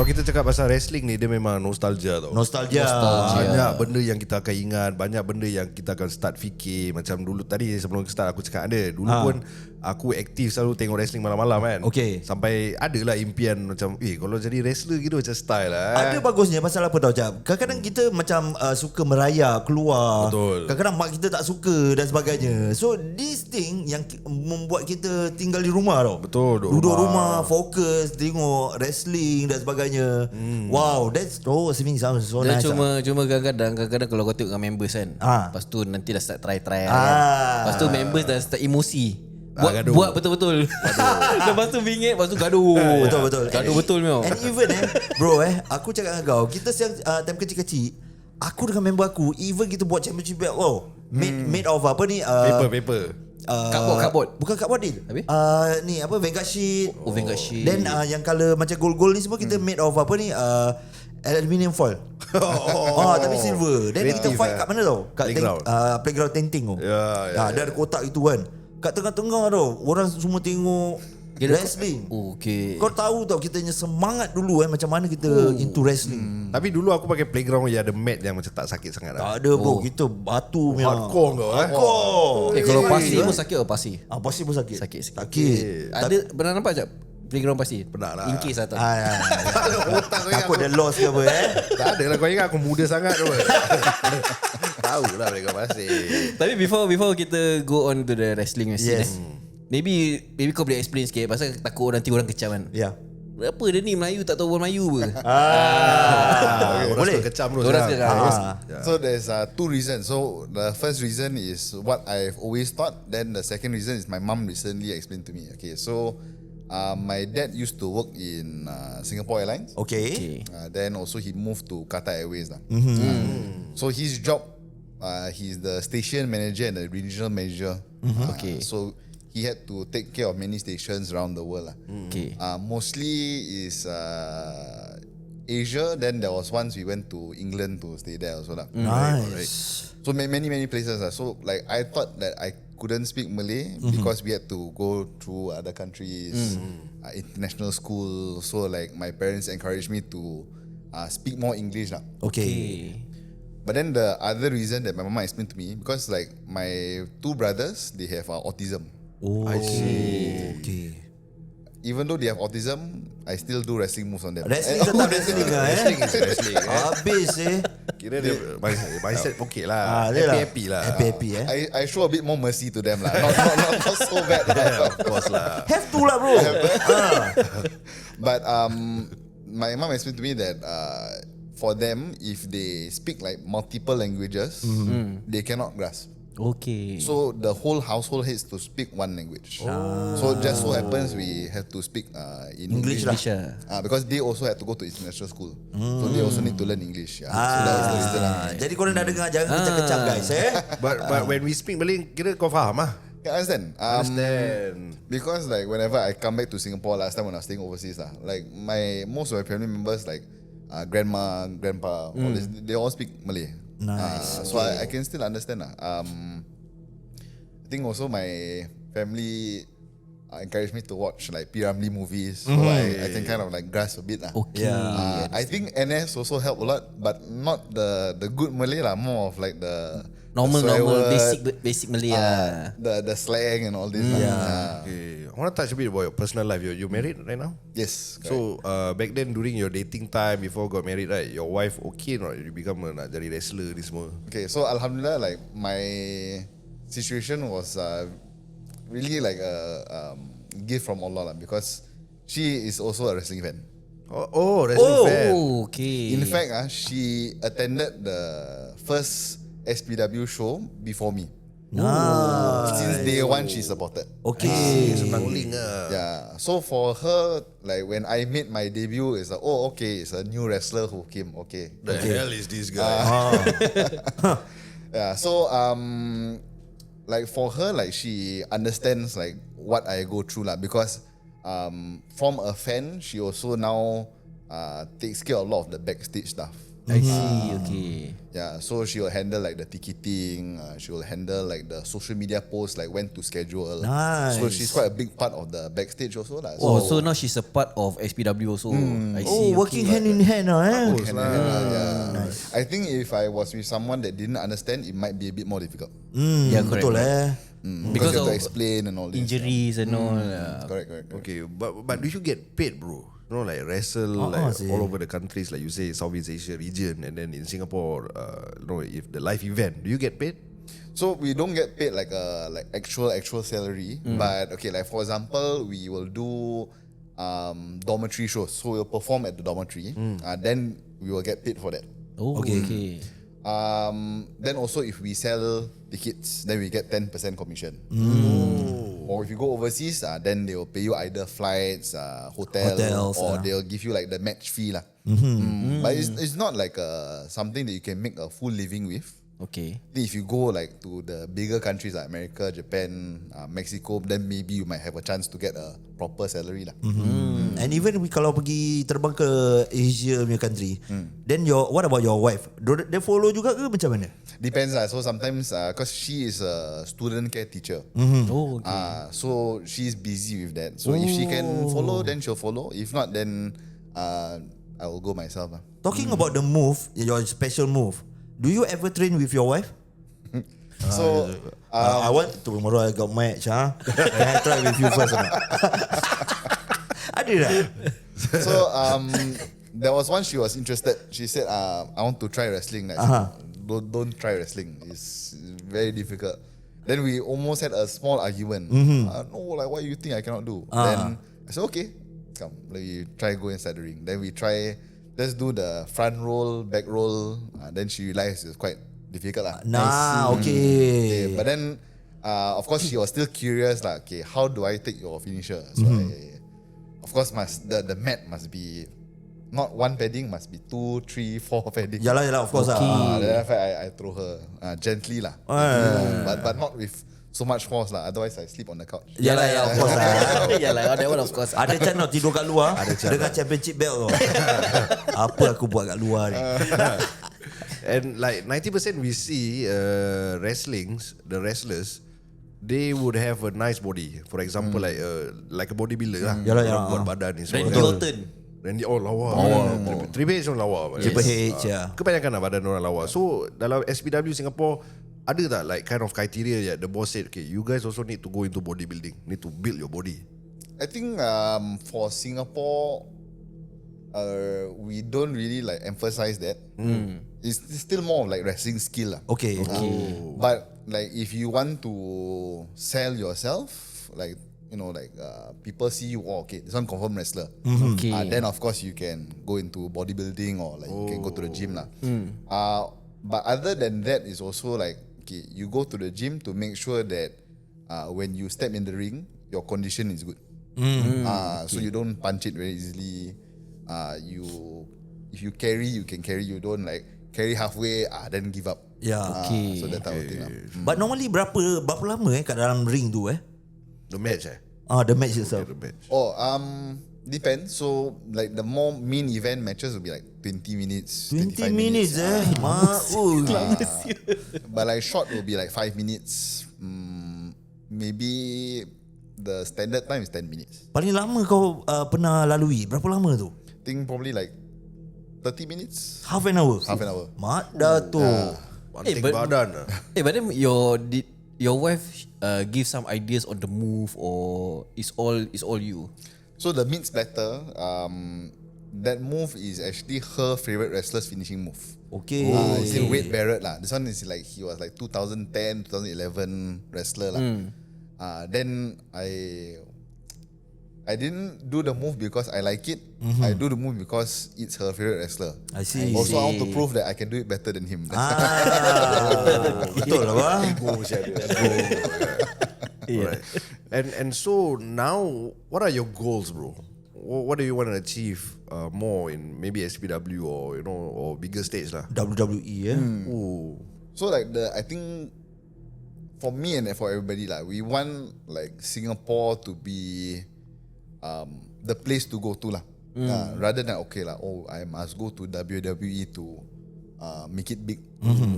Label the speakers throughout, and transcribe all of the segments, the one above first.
Speaker 1: Kalau kita cakap pasal wrestling ni, dia memang nostalgia tau.
Speaker 2: Nostalgia.
Speaker 1: Banyak benda yang kita akan ingat, banyak benda yang kita akan start fikir. Macam dulu tadi sebelum start aku cakap ada. Dulu pun aku aktif selalu tengok wrestling malam-malam kan.
Speaker 2: Okay.
Speaker 1: Sampai adalah impian macam kalau jadi wrestler gitu macam style lah.
Speaker 2: Ada bagusnya pasal apa tau Jab. Kadang-kadang kita macam suka meraya keluar.
Speaker 1: Betul.
Speaker 2: Kadang-kadang mak kita tak suka dan sebagainya. So this thing yang membuat kita tinggal di rumah tau.
Speaker 1: Betul,
Speaker 2: duduk rumah, fokus, tengok wrestling dan sebagainya. Wow, that's swimming sounds so nice.
Speaker 3: Cuma kadang-kadang kalau kau tengok dengan members kan, lepas tu nanti dah start try kan. Lepas tu members dah start emosi. Buat betul-betul. Lepas tu bingit, lepas tu gaduh.
Speaker 2: Betul-betul.
Speaker 3: Gaduh betul memang.
Speaker 2: And even bro aku cakap dengan kau, kita siang time kecil-kecil, aku dengan member aku, even kita buat championship belt, made of apa ni?
Speaker 1: Paper.
Speaker 3: Cardboard.
Speaker 2: Bukan cardboard deal. Ni apa, Vanguard sheet.
Speaker 3: Vanguard sheet.
Speaker 2: Then yang color macam gold-gold ni semua kita made of apa ni? Aluminium foil. Tapi silver. Then kita fight kat mana tau? Kat playground tenting tu. Dia ada kotak itu kan. Kat tengah-tengah tau, orang semua tengok wrestling.
Speaker 3: Okay.
Speaker 2: Kau tahu tau kita punya semangat dulu macam mana kita into wrestling.
Speaker 1: Tapi dulu aku pakai playground yang ada mat yang macam tak sakit sangat lah.
Speaker 2: Tak ada bro, kita batu punya.
Speaker 1: Hardcore kau
Speaker 2: Hardcore.
Speaker 3: Kalau pasir pun sakit atau pasir?
Speaker 2: Pasir pun sakit.
Speaker 3: Sakit.
Speaker 2: Tapi
Speaker 3: Ada pernah nampak tak playground pasir?
Speaker 1: Pernah lah.
Speaker 3: In case lah tak.
Speaker 2: takut dia lost ke apa
Speaker 1: Tak ada lah, kau ingat aku muda sangat tu. Tahu lah playground pasir.
Speaker 3: Tapi before kita go on to the wrestling mesti Maybe kau boleh explain sikit pasal takut nanti orang kecam kan.
Speaker 2: Ya.
Speaker 3: Apa dia ni Melayu tak tahu orang Melayu pun.
Speaker 1: Boleh kecam tu.
Speaker 4: So there's two reasons. So the first reason is what I've always thought. Then the second reason is my mum recently explained to me. Okay, so my dad used to work in Singapore Airlines.
Speaker 2: Okay.
Speaker 4: Then also he moved to Qatar Airways. So his job, he's the station manager and the regional manager.
Speaker 3: Okay.
Speaker 4: So he had to take care of many stations around the world.
Speaker 3: Okay.
Speaker 4: Mostly is Asia. Then there was once we went to England to stay there also.
Speaker 2: Nice.
Speaker 4: So many places. So like I thought that I couldn't speak Malay because we had to go through other countries, international school. So like my parents encouraged me to speak more English.
Speaker 2: Okay.
Speaker 4: But then the other reason that my mama explained to me, because like my two brothers, they have autism.
Speaker 1: I see.
Speaker 2: Okay.
Speaker 4: Even though they have autism, I still do wrestling moves on them.
Speaker 2: Wrestling tetap wrestling
Speaker 1: Wrestling is wrestling.
Speaker 2: Habis
Speaker 1: Kira dia mindset okey lah. Happy lah.
Speaker 2: Happy
Speaker 4: I show a bit more mercy to them lah. Not so bad.
Speaker 1: Of course lah.
Speaker 2: Have to lah bro.
Speaker 4: But my mom explained to me that for them, if they speak like multiple languages, they cannot grasp.
Speaker 3: Okay.
Speaker 4: So the whole household has to speak one language. So just so happens we have to speak in English
Speaker 3: lah.
Speaker 4: because they also had to go to international school. So they also need to learn English. So that was the reason.
Speaker 2: Jadi korang dah dengar, jangan kecam-kecam guys
Speaker 1: But when we speak Malay, kira kau faham lah.
Speaker 4: Yeah, I understand.
Speaker 1: Understand.
Speaker 4: Because like whenever I come back to Singapore last time when I was staying overseas like most of my family members like grandma, grandpa, all this, they all speak Malay.
Speaker 2: Nice.
Speaker 4: So I can still understand. I think also my family encouraged me to watch like P. Ramlee movies, so I can kind of like grasp a bit.
Speaker 3: Okay.
Speaker 4: I think NS also helped a lot, but not the good Malay lah, more of like the
Speaker 3: Normal
Speaker 4: word,
Speaker 3: basic Malay lah.
Speaker 4: the slang and all this.
Speaker 1: Okay. I want to touch a bit about your personal life. You married right now?
Speaker 4: Yes.
Speaker 1: So back then during your dating time before got married, right? Your wife okay or not? You become nak jadi wrestler ni semua.
Speaker 4: Okay, so alhamdulillah, like my situation was really like a gift from Allah lah, because she is also a wrestling fan.
Speaker 1: Wrestling fan.
Speaker 3: Okay.
Speaker 4: In fact, she attended the first SPW show before me. Since day one, she supported.
Speaker 2: Okay.
Speaker 1: Senang link lah.
Speaker 4: Yeah. So for her, like when I made my debut, it's like, okay, it's a new wrestler who came. Okay.
Speaker 1: The hell is this guy?
Speaker 4: Yeah. So like for her, like she understands like what I go through lah, because from a fan, she also now takes care of a lot of the backstage stuff.
Speaker 3: I see. Okay.
Speaker 4: Yeah, so she will handle like the ticketing. She will handle like the social media posts, like when to schedule.
Speaker 2: Nice.
Speaker 4: So she's quite a big part of the backstage also lah.
Speaker 3: Oh, so now she's a part of SPW also. I see.
Speaker 2: Working hand in hand
Speaker 4: Yeah. Nice. I think if I was with someone that didn't understand, it might be a bit more difficult.
Speaker 3: Yeah, correct.
Speaker 2: Betul
Speaker 4: Because you
Speaker 3: of
Speaker 4: have to explain and all this.
Speaker 3: Injuries and all.
Speaker 4: Correct.
Speaker 1: Okay, but do you get paid, bro? You know, like wrestle like all over the countries, like you say, Southeast Asia region, and then in Singapore, you know, if the live event, do you get paid?
Speaker 4: So we don't get paid like a actual salary, but okay, like for example, we will do dormitory shows. So we'll perform at the dormitory, then we will get paid for that.
Speaker 3: Oh, okay.
Speaker 4: Then also if we sell tickets, then we get 10% commission. Or if you go overseas, then they will pay you either flights, hotels, or they'll give you like the match fee lah. But it's not like something that you can make a full living with.
Speaker 3: Okay.
Speaker 4: If you go like to the bigger countries like America, Japan, Mexico, then maybe you might have a chance to get a proper salary lah.
Speaker 2: And even kalau pergi terbang ke Asia punya country, then what about your wife? They follow juga ke macam mana?
Speaker 4: Depends lah. So sometimes, because she is a student care teacher,
Speaker 3: Oh, okay.
Speaker 4: so she's busy with that. So if she can follow, then she'll follow. If not, then I will go myself lah.
Speaker 2: Talking about the move, your special move, do you ever train with your wife?
Speaker 4: So
Speaker 2: I want tomorrow I got match. Can I try with you first or not? Ada tak?
Speaker 4: So there was one she was interested. She said, I want to try wrestling. Like, don't try wrestling. It's very difficult. Then we almost had a small argument. No, like what you think I cannot do? Then I said, okay, come, let me try go inside the ring. Then we try, let's do the front roll, back roll. Then she realized it's quite difficult lah.
Speaker 2: Okay.
Speaker 4: But then, of course, she was still curious lah. Okay, how do I take your finisher? So of course, the mat must be not one padding, must be 2, 3, 4 padding.
Speaker 2: Yalah, of course.
Speaker 4: Then I throw her gently lah, but not with so much force lah. Otherwise, I sleep on the couch.
Speaker 2: Yalah, of course.
Speaker 3: Yalah, that one of course.
Speaker 2: Ada chance nak tidur kat luar dengan championship belt tu. Apa aku buat kat luar ni?
Speaker 1: And like 90% we see the wrestlers, they would have a nice body. For example, like a bodybuilder lah.
Speaker 2: Yalah.
Speaker 1: Buat badan ni semua.
Speaker 3: Randy Orton.
Speaker 1: Randy lawa. Triple H pun lawa.
Speaker 2: Triple H,
Speaker 1: Kebanyakan lah badan orang lawa. So dalam SPW Singapore, ada tak like kind of criteria that the boss said, okay, you guys also need to go into bodybuilding, need to build your body?
Speaker 4: I think for Singapore, we don't really like emphasize that. It's still more of like wrestling skill lah.
Speaker 2: Okay.
Speaker 4: But like if you want to sell yourself, like you know, like people see you, oh, okay, this one confirm wrestler.
Speaker 3: Okay.
Speaker 4: Then of course you can go into bodybuilding or like you can go to the gym lah. But other than that, is also like, okay, you go to the gym to make sure that when you step in the ring, your condition is good. So you don't punch it very easily. If you carry, you can carry. You don't like carry halfway, then give up.
Speaker 2: Yeah.
Speaker 4: So that type of thing lah.
Speaker 2: But normally berapa lama kat dalam ring tu
Speaker 1: The match
Speaker 2: the match itself.
Speaker 1: The match.
Speaker 4: Depends. So like the more main event matches will be like 20 minutes,
Speaker 2: 20
Speaker 4: 25
Speaker 2: minutes
Speaker 4: But like short will be like 5 minutes. Maybe the standard time is 10 minutes.
Speaker 2: Paling lama kau pernah lalui berapa lama tu?
Speaker 4: I think probably like 30 minutes.
Speaker 2: Half an hour. Mat dah tu.
Speaker 1: Banting badan.
Speaker 3: But then your wife give some ideas on the move, or is all you?
Speaker 4: So the mid splatter, that move is actually her favorite wrestler's finishing move.
Speaker 2: Okay.
Speaker 4: It's in Wade Barrett lah. This one is like he was like 2010, 2011 wrestler lah. Then I didn't do the move because I like it. I do the move because it's her favorite wrestler.
Speaker 2: I see.
Speaker 4: Also, I want to prove that I can do it better than him.
Speaker 2: Betul lah bang.
Speaker 1: Right. And so now, what are your goals, bro? What do you want to achieve more in maybe SPW or or bigger stage lah?
Speaker 2: WWE
Speaker 4: So like I think for me and for everybody lah, we want like Singapore to be the place to go to lah. Rather than I must go to WWE to make it big.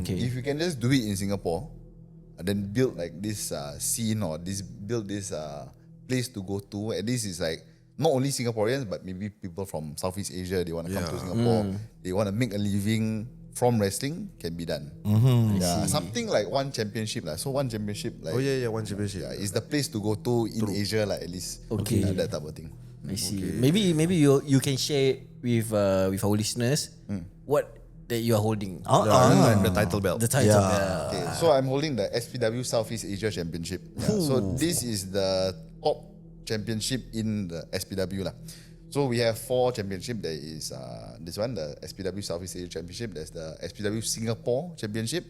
Speaker 3: Okay.
Speaker 4: If you can just do it in Singapore, then build like this scene or build this place to go to. And this is like not only Singaporeans but maybe people from Southeast Asia. They want to come to Singapore. They want to make a living from wrestling. Can be done. Something like one championship lah. So one championship like
Speaker 1: one championship.
Speaker 4: is the place to go to in Asia lah, at least.
Speaker 3: Okay.
Speaker 4: That type of thing.
Speaker 3: I see. Maybe you can share with our listeners what that you are holding.
Speaker 1: The title belt.
Speaker 3: The title belt.
Speaker 4: Okay, so I'm holding the SPW Southeast Asia Championship. So this is the top championship in the SPW lah. So we have 4 championship. There is this one, the SPW Southeast Asia Championship. There's the SPW Singapore Championship.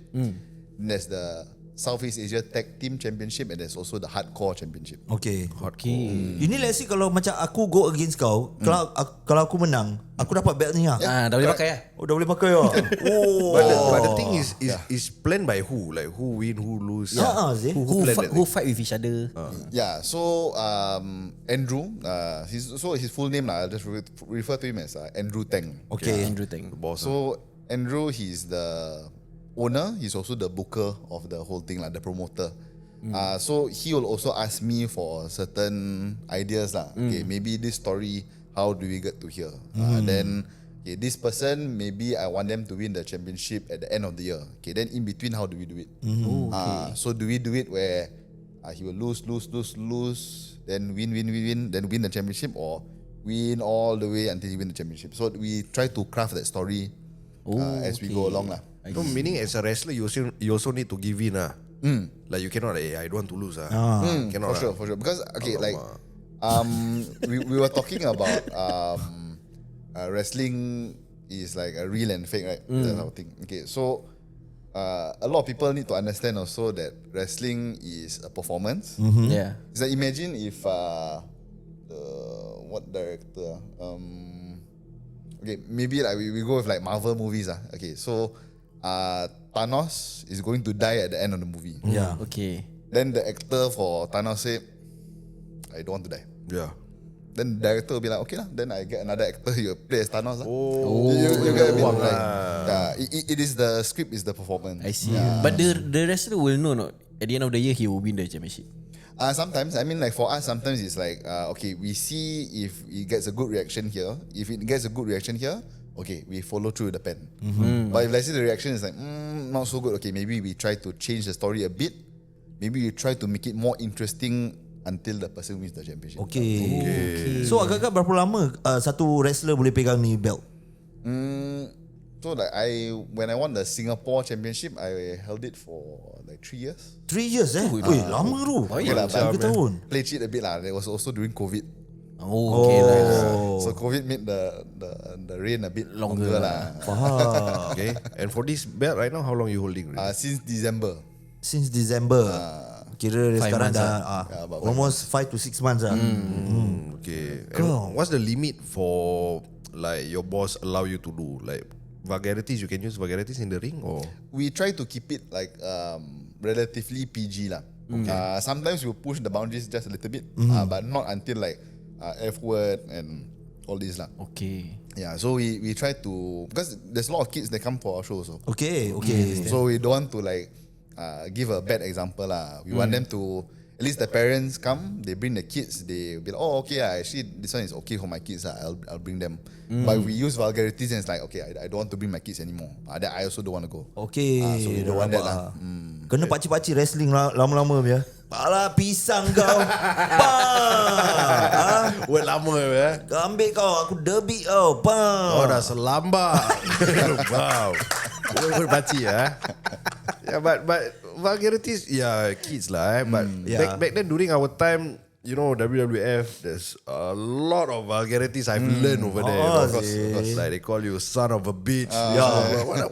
Speaker 4: There's the Southeast Asia Tag Team Championship, and there's also the Hardcore Championship.
Speaker 2: Okay. Ini let's say kalau macam aku go against kau, kalau aku menang, aku dapat belt ni lah.
Speaker 3: Dah boleh pakai lah.
Speaker 2: Oh, dah boleh pakai lah.
Speaker 1: But the thing is planned by who? Like who win, who lose?
Speaker 3: Who fight with each other?
Speaker 4: Yeah, so Andrew, his full name I'll just refer to him as Andrew Teng.
Speaker 2: Okay.
Speaker 3: Andrew Teng.
Speaker 4: So Andrew, he's the owner. He's also the booker of the whole thing, like the promoter. So he will also ask me for certain ideas lah. Okay, maybe this story, how do we get to here? Then this person, maybe I want them to win the championship at the end of the year. Okay, then in between, how do we do it? So do we do it where he will lose, then win, then win the championship, or win all the way until he win the championship? So we try to craft that story as we go along lah.
Speaker 1: No, meaning as a wrestler, you also need to give in lah. Like you cannot, I don't want to lose cannot
Speaker 4: for sure. Because we were talking about wrestling is like a real and fake, right? That type of thing. Okay, so a lot of people need to understand also that wrestling is a performance.
Speaker 3: Yeah.
Speaker 4: So imagine if what director? Okay, maybe like we go with like Marvel movies. Okay, so Thanos is going to die at the end of the movie.
Speaker 2: Yeah.
Speaker 3: Okay.
Speaker 4: Then the actor for Thanos say, I don't want to die.
Speaker 1: Yeah.
Speaker 4: Then the director will be like, okay lah, then I get another actor, you play as Thanos lah.
Speaker 1: You
Speaker 4: get a bit like, it is the script is the performance.
Speaker 3: I see. But the wrestler will know not at the end of the year he will win the championship.
Speaker 4: Sometimes, I mean, like for us, sometimes it's like, okay, we see if it gets a good reaction here. If it gets a good reaction here, okay, we follow through the pen. But if let's say the reaction is like, not so good, okay, maybe we try to change the story a bit. Maybe we try to make it more interesting until the person wins the championship.
Speaker 2: Okay. So agak-agak berapa lama satu wrestler boleh pegang ni belt?
Speaker 4: So like when I won the Singapore Championship, I held it for like 3 years.
Speaker 2: 3 years lama tu.
Speaker 4: Okay lah,
Speaker 2: 3 tahun.
Speaker 4: Play cheat a bit lah. It was also during COVID.
Speaker 3: Okay.
Speaker 4: So COVID made the reign a bit longer lah.
Speaker 1: Okay. And for this belt right now, how long you holding?
Speaker 4: Since December.
Speaker 2: Since December. Kira sekarang
Speaker 3: months
Speaker 2: dah almost 5 to 6 months lah.
Speaker 1: Okay. And what's the limit for like your boss allow you to do? Like vulgarities, you can use vulgarities in the ring, or
Speaker 4: we try to keep it like relatively PG lah. Sometimes we push the boundaries just a little bit, but not until like F word and all this lah.
Speaker 3: Okay.
Speaker 4: Yeah, so we try to, because there's a lot of kids that come for our show also.
Speaker 2: Okay.
Speaker 4: So we don't want to like give a bad example lah. We want them to, at least the parents come, they bring the kids, they will be like, oh okay, actually this one is okay for my kids, I'll bring them. But we use vulgarities and it's like, okay, I don't want to bring my kids anymore. That I also don't want to go.
Speaker 2: Okay.
Speaker 4: So we don't want that lah.
Speaker 2: Kena pakcik-pakcik wrestling lama-lama ya. Pala pisang kau.
Speaker 1: word lama
Speaker 2: Ambil kau, aku debit kau.
Speaker 1: Oh dah selambat. Wow. Word pakcik Yeah, but vulgarities, kids lah. But back then during our time, you know, WWF, there's a lot of vulgarities I've learned over there. Of course. Like they call you son of a bitch.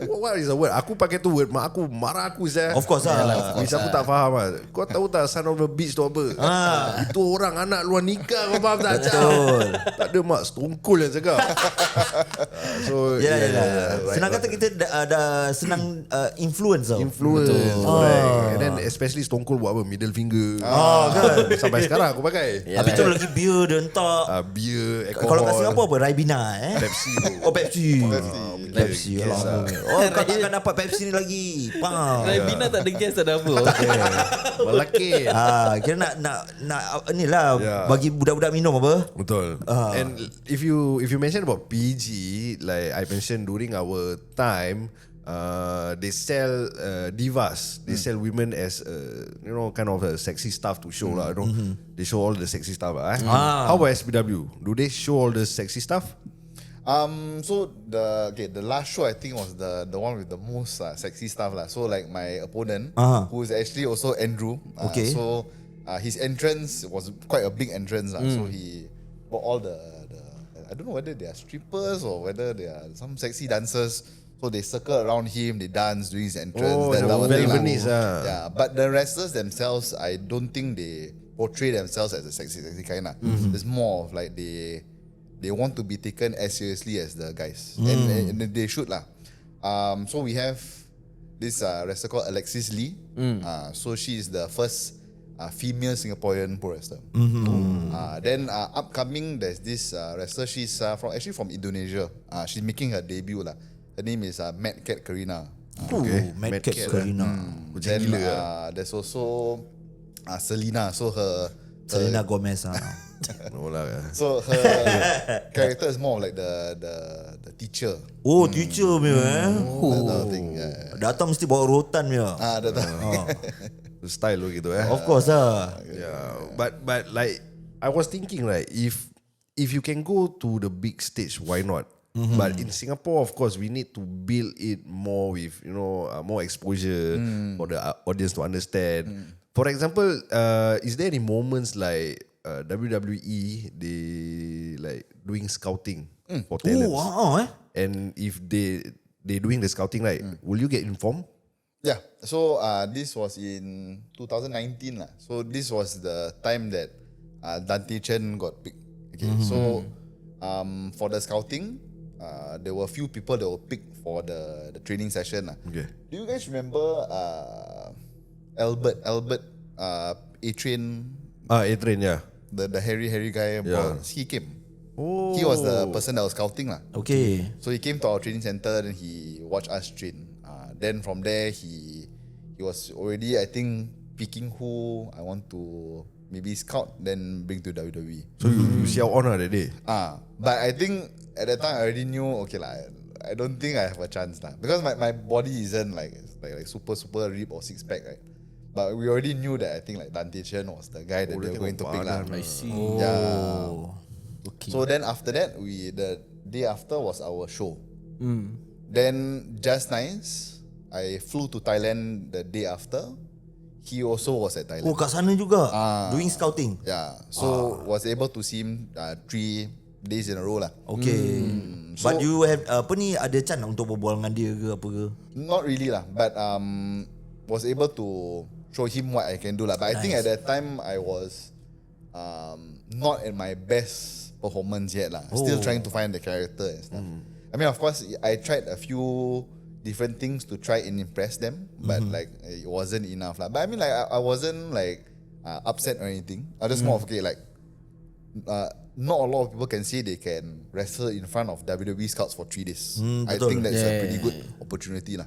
Speaker 1: What is the word? Aku pakai tu word, mak aku marah aku saya.
Speaker 2: Of course lah.
Speaker 1: Bisa aku tak faham lah. Kau tahu tak son of a bitch tu apa? Itu orang anak luar nikah, kau faham tak?
Speaker 2: Betul.
Speaker 1: Tak ada mak, Stone Cold yang cakap. So
Speaker 2: senang kata kita dah senang influence tau.
Speaker 1: Influence. And then especially Stone Cold buat apa? Middle finger. Kan? Sampai sekarang aku aku pakai.
Speaker 2: Habis tu lagi beer dia entak.
Speaker 1: Beer, alcohol.
Speaker 2: Kalau kat Singapura apa? Ribena
Speaker 1: Pepsi.
Speaker 2: Oh Pepsi.
Speaker 1: Pepsi.
Speaker 2: Allah. Oh kau takkan dapat Pepsi ni lagi. Faham.
Speaker 3: Ribena tak ada gas, tak ada apa.
Speaker 1: Melakit.
Speaker 2: Kira nak inilah bagi budak-budak minum apa?
Speaker 1: Betul. And if you mention about PG, like I mentioned during our time, they sell divas. They sell women as kind of a sexy stuff to show lah. They show all the sexy stuff lah. How about SPW? Do they show all the sexy stuff?
Speaker 4: So the last show I think was the one with the most sexy stuff lah. So like my opponent, who is actually also Andrew. So his entrance was quite a big entrance lah. So he brought all the I don't know whether they are strippers or whether they are some sexy dancers. So they circle around him, they dance during his entrance.
Speaker 1: Very Venice.
Speaker 4: Yeah, but the wrestlers themselves, I don't think they portray themselves as a sexy kind lah. It's more of like they want to be taken as seriously as the guys, and they should lah. So we have this wrestler called Alexis Lee. So she is the first female Singaporean pro wrestler. Then upcoming, there's this wrestler. She's from Indonesia. She's making her debut lah. Her name is Mad Cat Karina.
Speaker 2: Mad Cat Karina.
Speaker 4: Then there's also Selena. So
Speaker 2: Selena Gomez.
Speaker 1: No lah.
Speaker 4: So her character is more like the teacher.
Speaker 2: Oh, teacher punya
Speaker 4: Thing,
Speaker 2: datang mesti bawa rotan punya.
Speaker 4: Datang.
Speaker 1: Style gitu
Speaker 2: Of course lah.
Speaker 1: Yeah, but like I was thinking, right, if you can go to the big stage, why not? But in Singapore, of course, we need to build it more with more exposure for the audience to understand. For example, is there any moments like WWE they like doing scouting for talents? And if they doing the scouting, right, will you get informed?
Speaker 4: Yeah. So this was in 2019 lah. So this was the time that Dante Chen got picked. Okay. So for the scouting, there were a few people that were picked for the training session lah.
Speaker 1: Okay.
Speaker 4: Do you guys remember Albert A-Train?
Speaker 1: A-Train, yeah.
Speaker 4: The hairy guy.
Speaker 1: Yeah.
Speaker 4: He came.
Speaker 1: Oh.
Speaker 4: He was the person that was scouting lah.
Speaker 2: Okay.
Speaker 4: So he came to our training center and he watched us train. Then from there he was already, I think, picking who I want to maybe scout then bring to WWE.
Speaker 1: So you see how on that day?
Speaker 4: But I think at that time I already knew, okay lah, I don't think I have a chance lah, because my body isn't like super rib or six pack, right? But we already knew that I think like Dante Chen was the guy that they were going to pick lah.
Speaker 3: I see.
Speaker 4: Yeah.
Speaker 3: Okay.
Speaker 4: So then after that, the day after was our show. Then just nice, I flew to Thailand the day after. He also was at Thailand.
Speaker 2: Oh, kat sana juga doing scouting.
Speaker 4: Yeah. So was able to see him 3 days in a row lah.
Speaker 2: Okay. But you have ada chance untuk berbual dengan dia ke apa ke?
Speaker 4: Not really lah, but was able to show him what I can do lah. But I think at that time I was not at my best performance yet lah. Still trying to find the character and stuff. I mean, of course, I tried a few different things to try and impress them, but like it wasn't enough lah. But I mean, like I wasn't like upset or anything. I just more of like not a lot of people can say they can wrestle in front of WWE scouts for 3 days. I think that's a pretty good opportunity lah.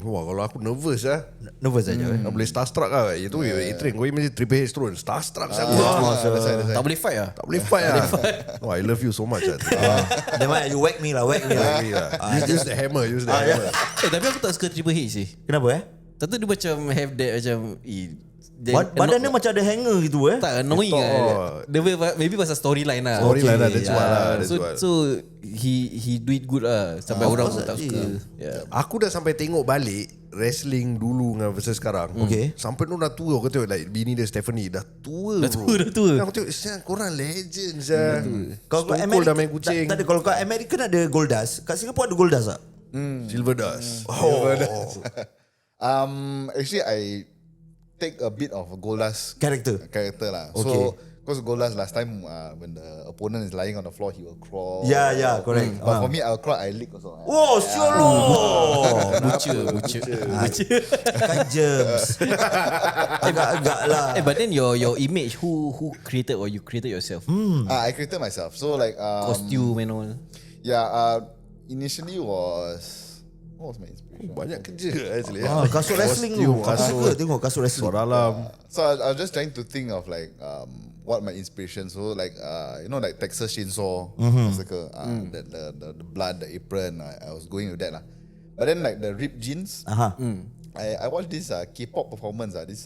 Speaker 1: Wah, kalau aku nervous
Speaker 2: Nervous aja.
Speaker 1: Tak boleh starstruck lah. Itu A-Train kau mesti Triple H terus starstruck siapa.
Speaker 3: Tak boleh fight lah.
Speaker 1: Tak boleh fight lah. Oh, I love you so much.
Speaker 2: Then you whack me lah.
Speaker 1: Use the hammer.
Speaker 3: Tapi aku tak suka Triple H sih.
Speaker 2: Kenapa
Speaker 3: Tak tahu dia macam have that macam
Speaker 2: badan dia macam ada hanger gitu
Speaker 3: Tak annoying lah. Dia maybe pasal storyline lah.
Speaker 1: Storyline lah, that's why lah.
Speaker 3: So he do it good lah. Sampai orang pun tak suka.
Speaker 1: Aku dah sampai tengok balik wrestling dulu dengan versus sekarang. Sampai tu dah tua. Aku tengok like bini dia Stephanie dah tua.
Speaker 3: Dah tua.
Speaker 1: Aku tengok korang legend.
Speaker 2: Kalau kat
Speaker 1: Amerika dah main kucing.
Speaker 2: Tak ada. Kalau kat Amerika ada Goldust. Kat Singapura ada Goldust tak?
Speaker 1: Silver Dust.
Speaker 4: Actually I take a bit of a Goldust
Speaker 2: character
Speaker 4: lah.
Speaker 2: Okay.
Speaker 4: So Because Golas last time when the opponent is lying on the floor, he will crawl.
Speaker 2: Yeah, correct.
Speaker 4: But for me, I'll crawl, I lick also.
Speaker 2: Oh, syolo.
Speaker 3: Butcher.
Speaker 2: Kan germs. Agak-agak lah.
Speaker 3: But then your image, who created or you created yourself?
Speaker 4: I created myself. So like
Speaker 3: Costume and all.
Speaker 4: Yeah, initially what was my inspiration?
Speaker 1: Banyak kerja actually.
Speaker 2: Kasut wrestling tu. Tengok kasut wrestling.
Speaker 1: Suara alam.
Speaker 4: So I was just trying to think of like what my inspiration. So like like Texas Chainsaw, that the blood, the apron. I was going with that lah. But then like the ripped jeans. I watched this K-pop performance. This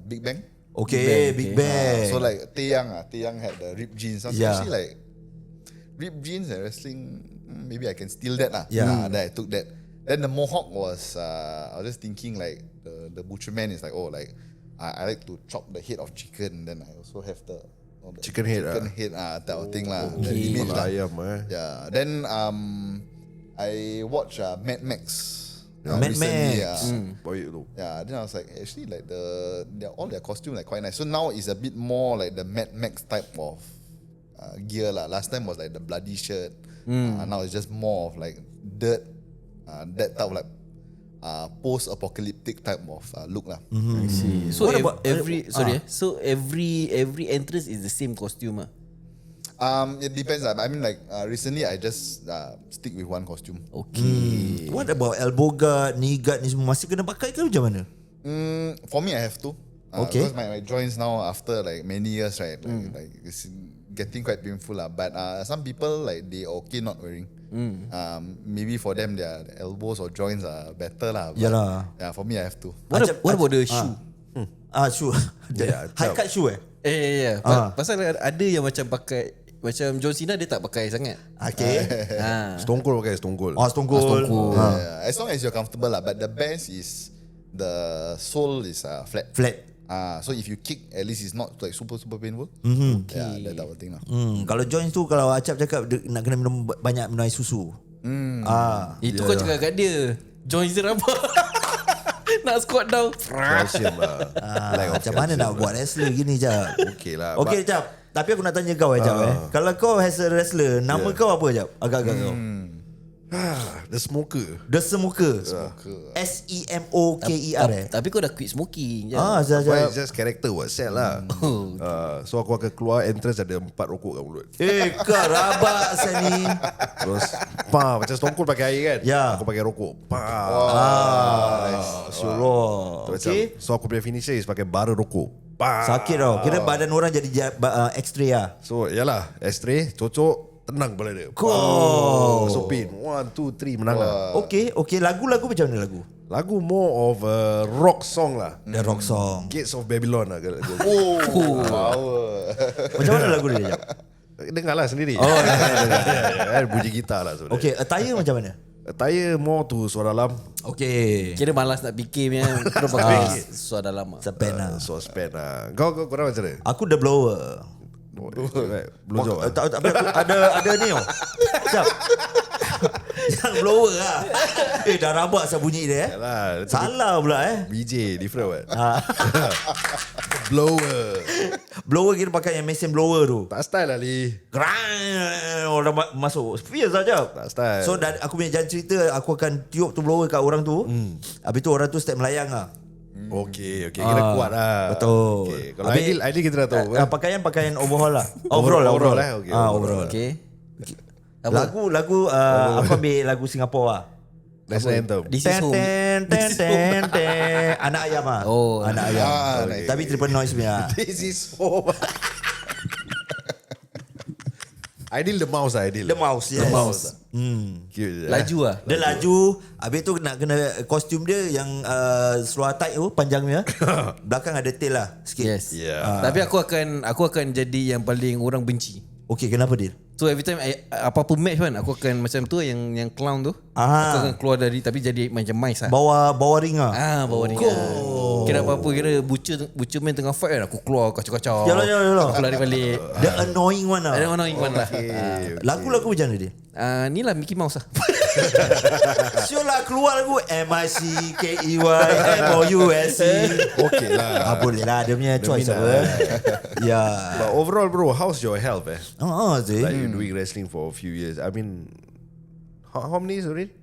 Speaker 4: Big Bang.
Speaker 2: Okay, Big Bang.
Speaker 4: So like Taeyang had the ripped jeans. So actually like ripped jeans and wrestling. Maybe I can steal that lah. Then I took that. Then the mohawk was I was just thinking like the Butcherman is like I like to chop the head of chicken. Then I also have the
Speaker 1: Chicken head
Speaker 4: type of thing lah. The
Speaker 1: Okay.
Speaker 4: image lah.
Speaker 1: Ayam
Speaker 4: Yeah. Then I watched Mad Max.
Speaker 2: Mad
Speaker 4: recently,
Speaker 2: Max.
Speaker 1: Baik tu.
Speaker 4: Yeah, then I was like, actually, like all their costume like quite nice. So now it's a bit more like the Mad Max type of gear lah. Last time was like the bloody shirt. Now it's just more of like dirt, that type of like post-apocalyptic type of look lah.
Speaker 3: I see. So
Speaker 2: What about-
Speaker 3: so every entrance is the same costume.
Speaker 4: It depends lah. I mean like recently I just stick with one costume.
Speaker 3: Okay.
Speaker 2: What about elbow guard, knee guard ni semua masih kena pakai ke macam mana?
Speaker 4: For me I have to.
Speaker 2: Okay.
Speaker 4: Because my joints now after like many years, right, like it's getting quite painful lah. But some people like they okay not wearing. Maybe for them their elbows or joints are better lah. But,
Speaker 2: Yalah.
Speaker 4: yeah, for me I have to.
Speaker 3: What about the shoe?
Speaker 2: Shoe.
Speaker 1: Yeah,
Speaker 2: High cut shoe
Speaker 3: Yeah. Pasal ada yang macam pakai macam John Cena dia tak pakai sangat.
Speaker 2: Okay.
Speaker 1: Stone Cold pakai Stone Cold.
Speaker 2: Stone Cold.
Speaker 4: Yeah, as long as you're comfortable lah. But the best is the sole is flat.
Speaker 2: Flat.
Speaker 4: So if you kick, at least it's not like super painful. Yeah, that type of thing lah.
Speaker 2: Kalau joints tu, kalau Acap cakap nak kena minum banyak minum air susu.
Speaker 3: Itu kau cakap kat dia. Joints dia rabak. Nak squat down.
Speaker 1: Calcium lah.
Speaker 2: Macam mana nak buat wrestler gini Cap?
Speaker 1: Okay lah.
Speaker 2: Okay Cap, tapi aku nak tanya kau Cap. Kalau kau as a wrestler, nama kau apa Cap? Agak-agak kau.
Speaker 1: The Smoker.
Speaker 2: The Smoker. SEMOKER
Speaker 3: Tapi kau dah quit smoking je.
Speaker 1: But it's just character what set lah. So aku akan keluar entrance ada 4 rokok kat mulut.
Speaker 2: kau rabak saya ni.
Speaker 1: Terus macam Stone Cold pakai air kan.
Speaker 2: Ya.
Speaker 1: Aku pakai rokok.
Speaker 2: Suruh. Okay.
Speaker 1: So aku punya finisher is pakai bara rokok.
Speaker 2: Sakit tau. Kira badan orang jadi X-ray lah.
Speaker 1: So yalah, ashtray cocok, tenang kepala dia. So pin 1, 2, 3 menang lah.
Speaker 2: Okay. Lagu-lagu macam mana lagu?
Speaker 1: Lagu more of a rock song lah.
Speaker 2: The rock song.
Speaker 1: Gates of Babylon lah.
Speaker 2: Macam mana lagu dia Cap?
Speaker 1: Dengar lah sendiri. Bunyi gitar lah sebenarnya.
Speaker 2: Okay, attire macam mana?
Speaker 1: Attire more to suara alam.
Speaker 2: Okay.
Speaker 3: Kira malas nak fikir punya. Terus pakai suara lama.
Speaker 2: Sepen lah.
Speaker 1: So spend lah. Kau korang macam mana?
Speaker 2: Aku The Blower.
Speaker 1: Belum jawab.
Speaker 2: Tapi aku ada ni oh. Macam yang blower lah. Dah rabak saya bunyi dia
Speaker 1: Yalah,
Speaker 2: Salah pula
Speaker 1: BJ different what? Blower.
Speaker 2: Blower kira pakai yang mesin blower tu.
Speaker 1: Tak style lah Li.
Speaker 2: Kerang orang masuk fierce saja.
Speaker 1: Tak style.
Speaker 2: So aku punya jalan cerita, aku akan tiup tu blower kat orang tu. Habis tu orang tu step melayang lah.
Speaker 1: Okay. Kira kuat lah.
Speaker 2: Betul.
Speaker 1: Okay. Kalau ideal kita dah tahu.
Speaker 2: Pakaian overall lah. Overall.
Speaker 1: Okay.
Speaker 2: Overall.
Speaker 3: Okay.
Speaker 2: Lagu apa ambil lagu Singapura lah.
Speaker 1: National anthem.
Speaker 3: This is home.
Speaker 2: Anak ayam ah. Anak ayam. Tapi triple noise punya.
Speaker 1: This is home. Ideal the mouse lah.
Speaker 2: The mouse, yes.
Speaker 1: The mouse. Cute.
Speaker 3: Laju lah.
Speaker 2: Dia laju. Habis tu nak kena kostum dia yang seluar tight tu panjang punya. Belakang ada tail lah sikit.
Speaker 3: Yes.
Speaker 1: Yeah.
Speaker 3: Tapi aku akan jadi yang paling orang benci.
Speaker 2: Okay, kenapa dia?
Speaker 3: So every time apa-apa match kan, aku akan macam tu yang clown tu.
Speaker 2: Ah.
Speaker 3: Aku akan keluar dari tapi jadi macam mice lah.
Speaker 2: Bawa ring ah.
Speaker 3: Bawa ring. Kira apa-apa, kira Butcherman tengah fight kan, aku keluar kacau-kacau.
Speaker 2: Yalah.
Speaker 3: Aku lari balik.
Speaker 2: The annoying one lah.
Speaker 3: Ada annoying one lah.
Speaker 2: Lagu-lagu macam mana dia?
Speaker 3: Ni lah Mickey Mouse lah.
Speaker 2: Sure lah keluar lagu MICKEY MOUSE.
Speaker 1: Okay lah.
Speaker 2: Boleh lah dia punya choice apa. Yeah.
Speaker 1: But overall bro, how's your health
Speaker 2: See.
Speaker 1: Like you're doing wrestling for a few years. I mean, how many years already?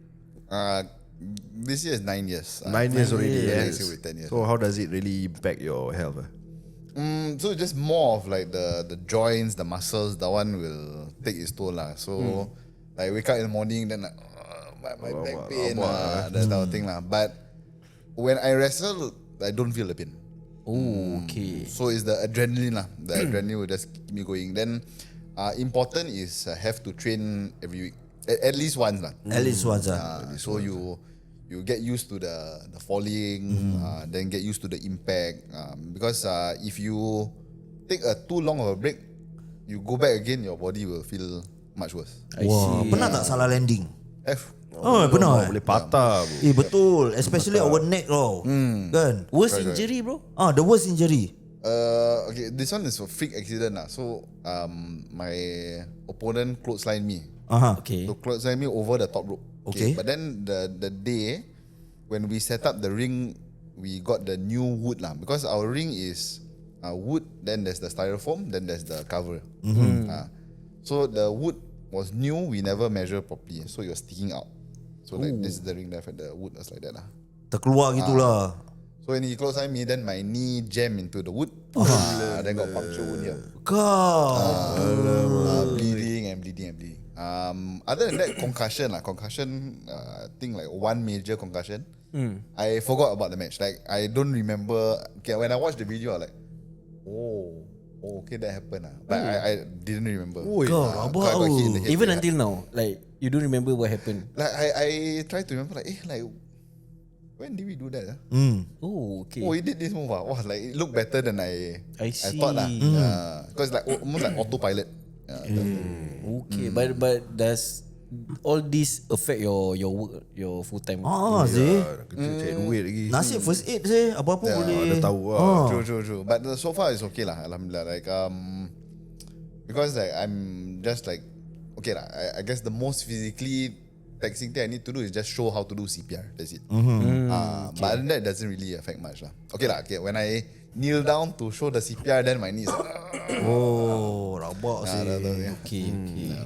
Speaker 4: This year is 9 years.
Speaker 1: 9 years already.
Speaker 4: Next year will be 10 years.
Speaker 1: So how does it really impact your health?
Speaker 4: So just more of like the joints, the muscles, that one will take its toll lah. So like wake up in the morning, then like, my back pain, that type of thing lah. But when I wrestle, I don't feel the pain.
Speaker 3: Okay.
Speaker 4: So it's the adrenaline lah. The adrenaline will just keep me going. Then important is have to train every week, at least once lah.
Speaker 2: At least once
Speaker 4: So you get used to the falling, then get used to the impact. Because if you take a too long of a break, you go back again, your body will feel much worse.
Speaker 2: Wah, pernah tak salah landing?
Speaker 1: Pernah.
Speaker 2: Benar.
Speaker 1: Boleh patah.
Speaker 2: Betul, especially our neck tau. Kan?
Speaker 3: Worst injury bro?
Speaker 2: The worst injury.
Speaker 4: Okay, this one is a freak accident lah. So my opponent clothesline me.
Speaker 3: Okay.
Speaker 4: So clothesline me over the top rope.
Speaker 2: Okay.
Speaker 4: But then the day when we set up the ring, we got the new wood lah. Because our ring is wood, then there's the styrofoam, then there's the cover. So the wood was new, we never measure properly, so it was sticking out. So like this is the ring left, and the wood was like that lah.
Speaker 2: Terkeluar gitulah.
Speaker 4: So when he clothesline me, then my knee jammed into the wood. Then got puncture wound here. Bleeding. Other than that, concussion lah. Concussion, I think like one major concussion. I forgot about the match. Like I don't remember. Okay, when I watched the video, I like, okay, that happened. But I didn't remember.
Speaker 2: God,
Speaker 4: I got hit in the head.
Speaker 3: Even until now, like you don't remember what happened.
Speaker 4: Like I try to remember, like when did we do that?
Speaker 3: Okay.
Speaker 4: Oh, he did this move. Wow, like it looked better than I
Speaker 3: see.
Speaker 4: thought lah. Because like almost like autopilot.
Speaker 3: Okay, but does all this affect your work, your full time?
Speaker 2: See.
Speaker 1: Kita cari duit lagi.
Speaker 2: Nasib first aid sih, apa-apa boleh.
Speaker 1: Ada tahu lah.
Speaker 4: True. But so far it's okay lah. Alhamdulillah. Like because like I'm just like okay lah. I guess the most physically taxing thing I need to do is just show how to do CPR. That's it. But that doesn't really affect much lah. Okay lah. Okay, when I kneel down to show the CPR, then my knees.
Speaker 2: Rabak sih.
Speaker 3: Okay.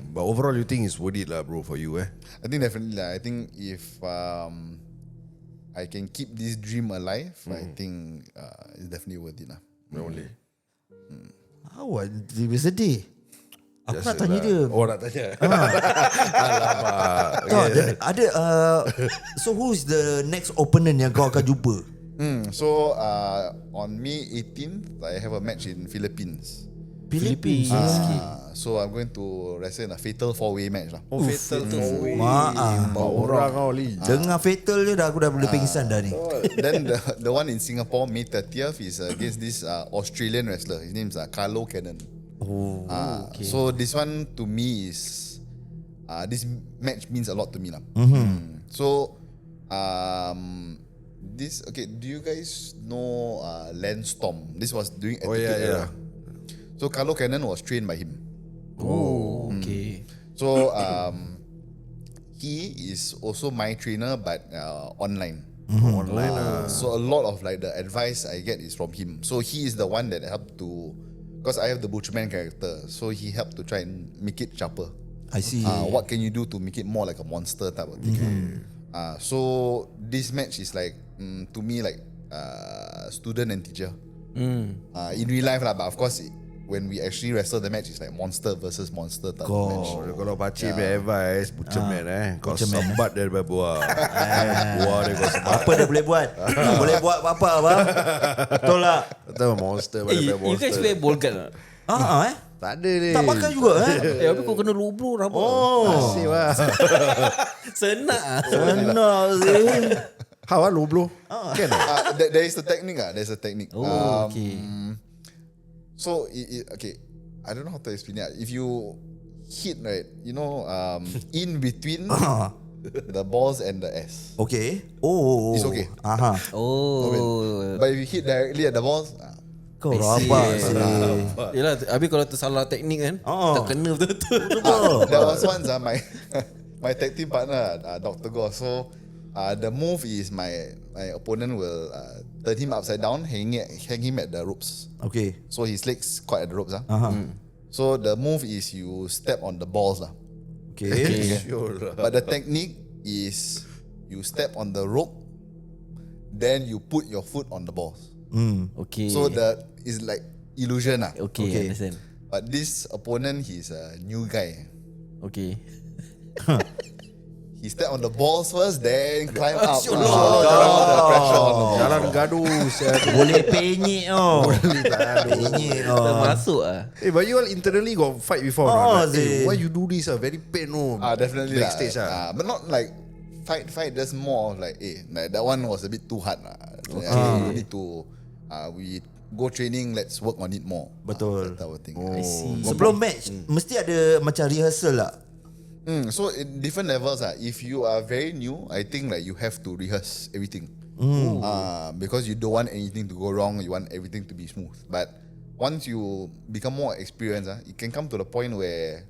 Speaker 1: But overall, you think it's worth it lah, bro, for you
Speaker 4: I think definitely lah. I think if I can keep this dream alive, I think it's definitely worth it lah.
Speaker 1: Only.
Speaker 2: Awak dia sedih. Aku nak tanya dia.
Speaker 1: Oh, nak tanya. Alamak.
Speaker 2: Ada so who's the next opponent yang kau akan jumpa?
Speaker 4: So on May 18th, I have a match in Philippines.
Speaker 2: Philippines.
Speaker 4: So I'm going to wrestle in a fatal 4-way match lah.
Speaker 1: Fatal 4-way.
Speaker 2: Orang
Speaker 1: kau li.
Speaker 2: Dengar fatal je dah aku dah boleh pingsan dah ni.
Speaker 4: Then the one in Singapore, May 30th, is against this Australian wrestler. His name is Carlo Cannon. Okay. So this one to me is this match means a lot to me lah. So this do you guys know Lance Storm? This was during Attitude Era. So Carlo Cannon was trained by him.
Speaker 3: Okay.
Speaker 4: So he is also my trainer, but online. So a lot of like the advice I get is from him. So he is the one that helped to, because I have the Butcherman character, so he helped to try and make it sharper.
Speaker 2: I see.
Speaker 4: What can you do to make it more like a monster type of thing? So this match is like to me like student and teacher. In real life lah, but of course when we actually wrestle the match, it's like monster versus monster type of match.
Speaker 1: Kalau pakcik punya advice, Butcherman kau
Speaker 2: Butcherman,
Speaker 1: sembat dia daripada buah. Buah dia kau sembat.
Speaker 2: Apa dia boleh buat? Boleh buat apa bang? Betul lah.
Speaker 1: Betul monster daripada monster.
Speaker 3: You guys wear ball guard tak?
Speaker 1: Tak ada ni.
Speaker 2: Tak pakai juga
Speaker 3: Tapi kau kena lubro rabak.
Speaker 1: Nasib lah.
Speaker 3: Senang.
Speaker 2: Benar sih.
Speaker 1: How low blow? Can
Speaker 4: There is a technique. There's a technique.
Speaker 3: Okay.
Speaker 4: So okay, I don't know how to explain it. If you hit right, you know, in between the balls and the S.
Speaker 2: Okay.
Speaker 4: It's okay.
Speaker 3: Oh.
Speaker 4: But if you hit directly at the balls,
Speaker 2: Kau rabak sih.
Speaker 3: Yelah, habis kalau tersalah teknik kan, terkena betul-betul.
Speaker 4: There was once my tag team partner, Dr. Gore. So the move is my opponent will turn him upside down, hang him at the ropes.
Speaker 2: Okay.
Speaker 4: So his legs caught at the ropes. So the move is you step on the balls.
Speaker 2: Okay.
Speaker 1: Sure.
Speaker 4: But the technique is you step on the rope, then you put your foot on the balls.
Speaker 3: Okay.
Speaker 4: So that is like illusion.
Speaker 3: Okay, understand.
Speaker 4: But this opponent, he's a new guy.
Speaker 3: Okay.
Speaker 4: He step on the balls first, then climb up.
Speaker 2: Oh.
Speaker 4: The pressure on the balls.
Speaker 1: Jalan gaduh.
Speaker 2: Boleh penyek Penyek
Speaker 3: Termasuk
Speaker 1: But you all internally got fight before. Like, why you do this? Very pain.
Speaker 4: Definitely.
Speaker 1: Backstage.
Speaker 4: But not like fight. Just more of like, like that one was a bit too hard. You need to, we go training, let's work on it more.
Speaker 2: Betul.
Speaker 4: That type of thing.
Speaker 3: I see.
Speaker 2: Sebelum match mesti ada macam rehearsal lah.
Speaker 4: So in different levels, if you are very new, I think like you have to rehearse everything. Because you don't want anything to go wrong, you want everything to be smooth. But once you become more experienced, it can come to the point where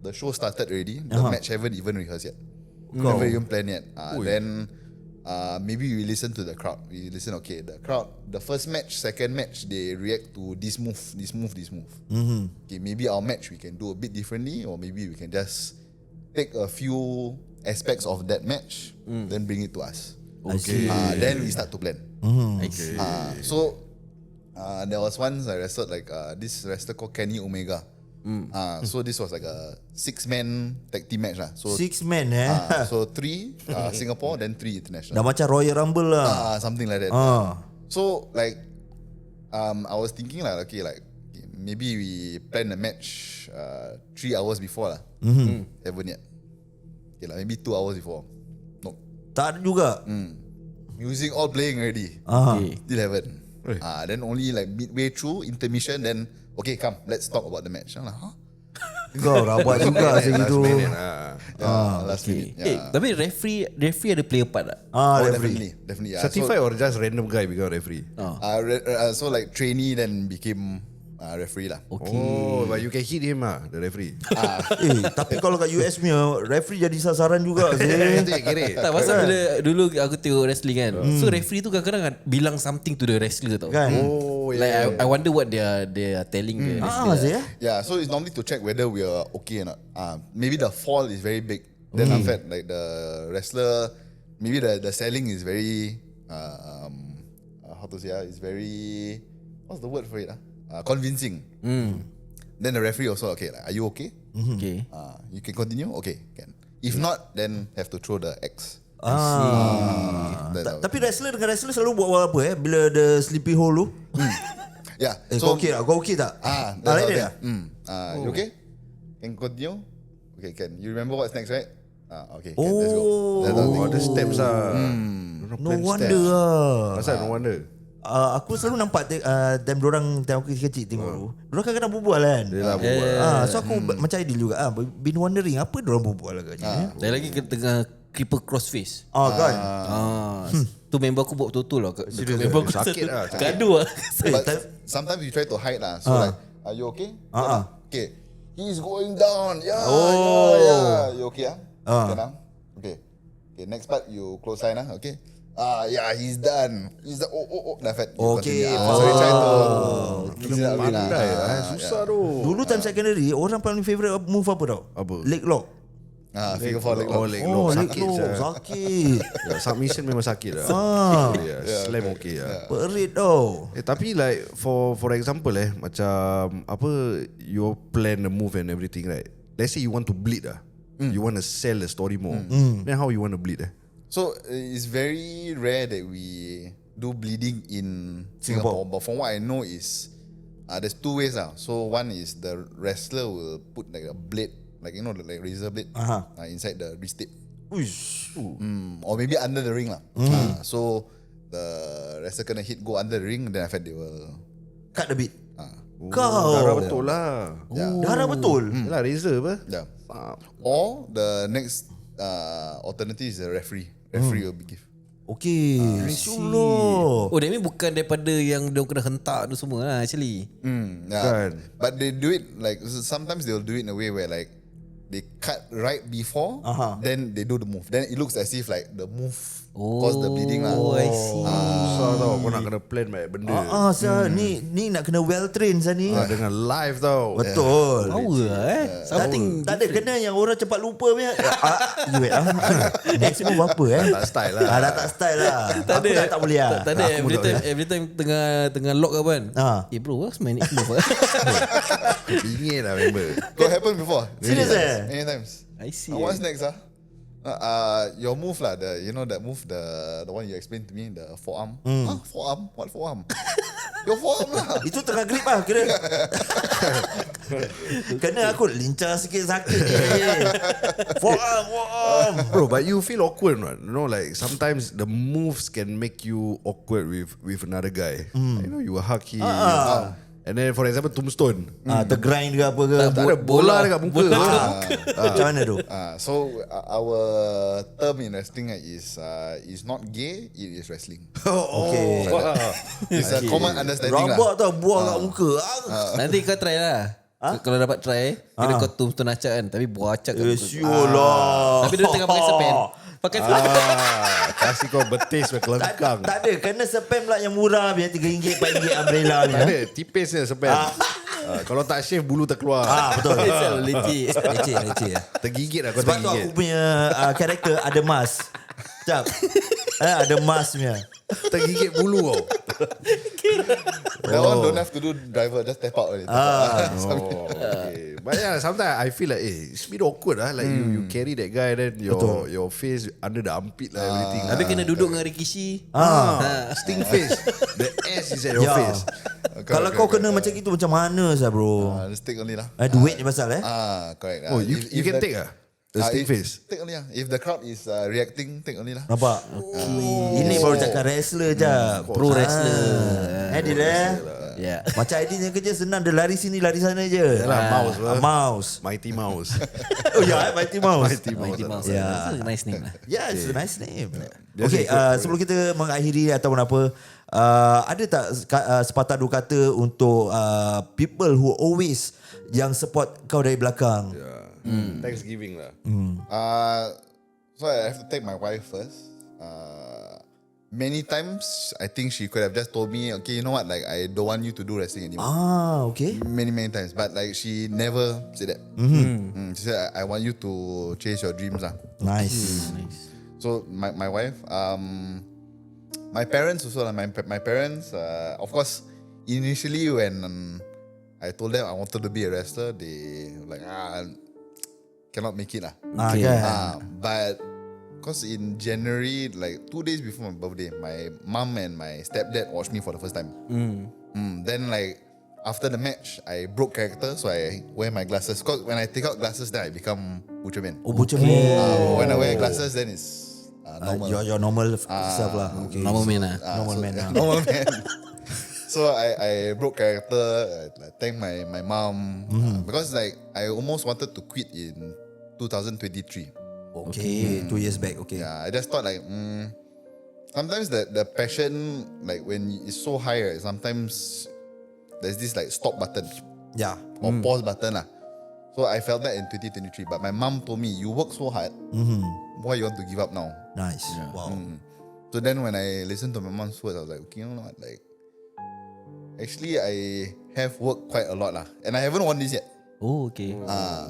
Speaker 4: the show started already, the match haven't even rehearsed yet. Never even planned yet. Then maybe we listen to the crowd. We listen, okay, the crowd, the first match, second match, they react to this move. Okay, maybe our match we can do a bit differently, or maybe we can just take a few aspects of that match, then bring it to us.
Speaker 2: Okay.
Speaker 4: Then we start to plan.
Speaker 3: I see.
Speaker 4: So there was once I wrestled like this wrestler called Kenny Omega. So this was like a 6-man tag team match lah. So
Speaker 2: 6 man
Speaker 4: so 3 Singapore, then 3 international.
Speaker 2: Dah macam Royal Rumble lah.
Speaker 4: Something like that. So like I was thinking like, okay, like maybe we plan the match 3 hours before lah. Haven't yet. Okay, like maybe 2 hours before. No.
Speaker 2: Tak ada juga.
Speaker 4: Music all playing already.
Speaker 3: Okay.
Speaker 4: Still haven't. Then only like midway through intermission, then okay, come, let's talk about the match. I'm like, huh?
Speaker 2: Kau rabak juga macam gitu.
Speaker 4: Last minute.
Speaker 3: Tapi referee ada play a part tak?
Speaker 4: Definitely.
Speaker 1: Certified or just random guy become referee?
Speaker 4: So like trainee then became referee lah.
Speaker 1: Oh, but you can hit him the referee.
Speaker 2: Tapi kalau kat US punya referee jadi sasaran juga.
Speaker 1: Itu yang kira.
Speaker 3: Tak, pasal bila dulu aku tengok wrestling kan. So referee tu kadang-kadang bilang something to the wrestler tau.
Speaker 2: Kan?
Speaker 3: Like I wonder what they are telling the wrestler.
Speaker 4: Yeah, so it's normally to check whether we are okay or not. Maybe the fall is very big. Then after that, like the wrestler, maybe the selling is very how to say, it's very, what's the word for it? Convincing. Then the referee also, okay, like, are you okay?
Speaker 3: Okay.
Speaker 4: You can continue? Okay, can. If not, then have to throw the X.
Speaker 2: Tapi wrestler dengan wrestler selalu buat apa bila the sleepy hole tu?
Speaker 4: Yeah.
Speaker 2: Kau okay tak? Kau okay tak?
Speaker 4: That's okay. You okay? Can continue? Okay, can. You remember what's next, right? Okay, can. Let's go.
Speaker 1: The steps
Speaker 2: No wonder lah.
Speaker 1: Pasal no wonder.
Speaker 2: Aku selalu nampak time dorang time aku kecil tengok tu. Dorang kadang-kadang berbual kan. So aku macam ideal juga. Been wondering apa dorang berbual agaknya.
Speaker 3: Dan lagi tengah creeper crossface.
Speaker 2: Kan.
Speaker 3: Tu member aku buat betul-betul lah.
Speaker 1: Member aku sakit lah.
Speaker 3: Gaduh lah.
Speaker 4: But sometimes you try to hide lah. So like, are you okay? Okay. He's going down. Yeah. You okay? Okay now. Okay. Next part you close line lah. Okay. Yeah, he's done. He's done. Dapat.
Speaker 2: Okay.
Speaker 4: So you try to
Speaker 1: Pandai susah tu.
Speaker 2: Dulu time secondary orang paling favourite move apa tau?
Speaker 1: Apa?
Speaker 2: Leg lock.
Speaker 4: Figure 4 leg lock.
Speaker 1: Leg lock sakit.
Speaker 2: Sakit.
Speaker 1: Submission memang sakit lah. Slam okay lah.
Speaker 2: Perit tau.
Speaker 1: Tapi like for example macam apa, you plan the move and everything, right? Let's say you want to bleed you want to sell the story more. Then how you want to bleed
Speaker 4: So it's very rare that we do bleeding in Singapore. But from what I know is there's 2 ways lah. So one is the wrestler will put like a blade, like you know, like razor blade inside the wrist tip. Or maybe under the ring lah. So the wrestler gonna go under the ring, then after they will
Speaker 2: cut the beat.
Speaker 1: Darah betul lah.
Speaker 2: Darah betul.
Speaker 1: Yalah razor apa.
Speaker 4: Or the next alternative is the referee. Referee will give.
Speaker 2: Okay. Insya-Allah.
Speaker 3: Oh, that mean bukan daripada yang dia kena hentak tu semua lah actually.
Speaker 4: Yeah. But they do it like sometimes they'll do it in a way where like they cut right before, then they do the move. Then it looks as if like the move cause the bleeding lah.
Speaker 3: Oh, I see.
Speaker 1: Susah tau. Kau nak kena plan banyak benda.
Speaker 2: Ni nak kena well trained sah ni.
Speaker 1: Dengan live tau.
Speaker 2: Betul.
Speaker 3: Power lah something.
Speaker 2: Tak ada kena yang orang cepat lupa punya. Next move apa
Speaker 1: Tak style lah.
Speaker 2: Dah tak style lah. Aku dah tak boleh lah.
Speaker 3: Tak ada every time tengah lock ke kan. Bro, what's my next move?
Speaker 1: Ingin lah member.
Speaker 4: It happened before.
Speaker 2: Serious
Speaker 4: Many times.
Speaker 3: I see.
Speaker 4: What's next your move lah, that move, the one you explained to me, the forearm. Forearm? What forearm? Your forearm lah.
Speaker 2: Itu tengah grip lah kira. Kena aku lincah sikit sakit je. Forearm.
Speaker 1: Bro, but you feel awkward not? You know, like sometimes the moves can make you awkward with another guy. You know, you hug him. And then for example tombstone,
Speaker 2: Tergrind ke apa ke.
Speaker 1: tak ada bola dekat muka.
Speaker 2: Macam mana tu?
Speaker 4: So our term in wrestling is not gay, it is wrestling.
Speaker 2: Okay.
Speaker 4: It's a common understanding lah.
Speaker 2: Rabak tau buang kat muka.
Speaker 3: Nanti kau try lah. Kalau dapat try, kira kau tombstone acak kan, tapi buah acak kat muka.
Speaker 2: Siul lah.
Speaker 3: Tapi dia tengah pakai sepen. Pakai
Speaker 1: Kasih kau betis kelengkang.
Speaker 2: Tak ada. Kena spam lah yang murah. Biar RM3, RM4 umbrella ni.
Speaker 1: Tak ada, tipis je spam. Kalau tak shave bulu terkeluar.
Speaker 2: Betul.
Speaker 3: Leceh.
Speaker 2: Leceh.
Speaker 1: Tergigit lah kau.
Speaker 2: Sebab tu aku punya karakter ada mask. Sekejap. Ada mask punya.
Speaker 1: Tergigit bulu kau.
Speaker 4: That one don't have to do driver, just tap out.
Speaker 1: Okay. But yeah, sometimes I feel like it's a bit awkward lah. Like you carry that guy, then your face under the armpit lah, everything.
Speaker 3: Tapi kena duduk dengan Rikishi.
Speaker 1: Sting face. The ass is at your face.
Speaker 2: Kalau kau kena macam itu macam mana sah bro?
Speaker 4: Just take only lah.
Speaker 2: Duit ni pasal
Speaker 4: Correct.
Speaker 1: Oh, you can take the sting face.
Speaker 4: Take only lah. If the crowd is reacting, take only lah.
Speaker 2: Nampak? Ini baru cakap wrestler je.
Speaker 3: Pro wrestler.
Speaker 2: Adil
Speaker 3: Yeah.
Speaker 2: Macam Adil yang kerja senang. Dia lari sini lari sana je.
Speaker 1: Yalah,
Speaker 2: Mouse.
Speaker 1: Mighty Mouse.
Speaker 2: Oh ya, Mighty Mouse.
Speaker 3: Mighty Mouse.
Speaker 2: Yeah.
Speaker 3: It's a nice name lah.
Speaker 2: Yeah, it's a nice name. Okay, sebelum kita mengakhiri ataupun apa, ada tak sepatah dua kata untuk people who always yang support kau dari belakang?
Speaker 1: Thanksgiving lah.
Speaker 4: So I have to take my wife first. Many times, I think she could have just told me, okay, you know what, like I don't want you to do wrestling anymore.
Speaker 2: Okay.
Speaker 4: Many times, but like she never said that. She said, I want you to chase your dreams lah.
Speaker 2: Nice.
Speaker 4: So my wife, my parents also lah. My parents, of course, initially when I told them I wanted to be a wrestler, they were like cannot make it lah. But because in January, like 2 days before my birthday, my mom and my stepdad watched me for the first time. Then like after the match, I broke character, so I wear my glasses. Because when I take out glasses, then I become Butcherman.
Speaker 2: Oh, Butcherman.
Speaker 4: When I wear glasses, then it's normal.
Speaker 2: Your normal self lah. Okay.
Speaker 3: Normal man lah.
Speaker 2: Normal man lah.
Speaker 4: Normal man. So I broke character. I thank my mom because like I almost wanted to quit in 2023.
Speaker 2: Okay, 2 years back. Okay.
Speaker 4: Yeah, I just thought like sometimes the passion, like when it's so high, right, sometimes there's this like stop button.
Speaker 2: Yeah.
Speaker 4: Or pause button lah. So I felt that in 2023. But my mom told me, you work so hard, why you want to give up now?
Speaker 2: Nice. Yeah. Wow.
Speaker 4: So then when I listened to my mom's words, I was like, okay, you know what, like actually I have worked quite a lot lah, and I haven't won this yet.
Speaker 3: Oh, okay.